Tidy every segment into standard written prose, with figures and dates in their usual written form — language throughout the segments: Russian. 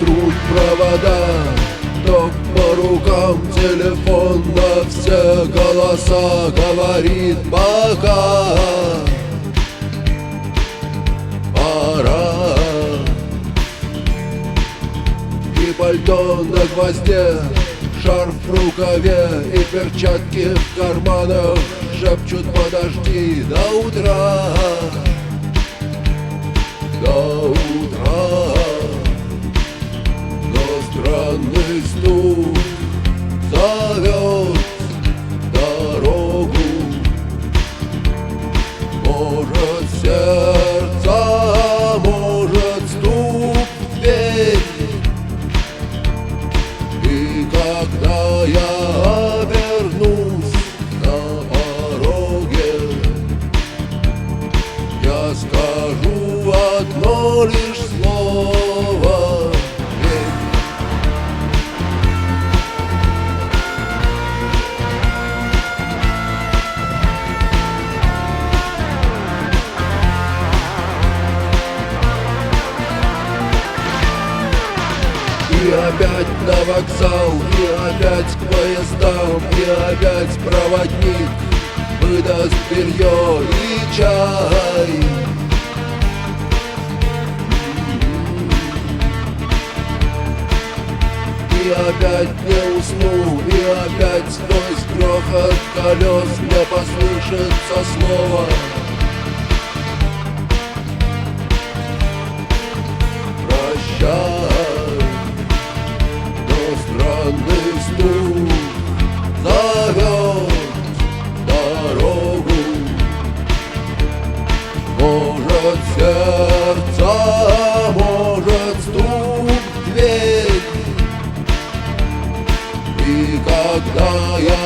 трут провода, ток по рукам, телефон на все голоса говорит пока. Пора. И пальто на гвозде, шарф в рукаве и перчатки в карманах шепчут: подожди до утра. До утра. Но странный стук зовет дорогу. Может, сердце, может, стук в дверь. И когда я обернусь на пороге, я скажу одно лишь слово: верь. И опять на вокзал, и опять к поездам, и опять проводник выдаст белье и чай. И опять не усну, и опять сквозь грохот колес мне послышится слово: прощай. Но странный стук зовет дорогу. Может, сердце, может, стук в дверь. И когда я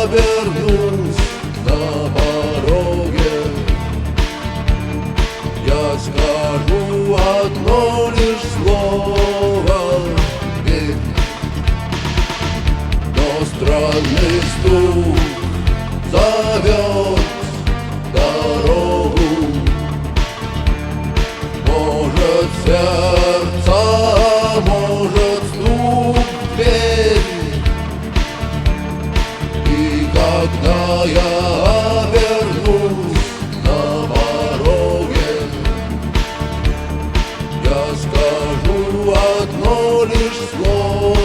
обернусь на пороге, я скажу одно лишь слово: верь. Но странный стук зовет дорогу. Может, сердце, может, стук в дверь. И когда я обернусь на пороге, я скажу одно лишь слово: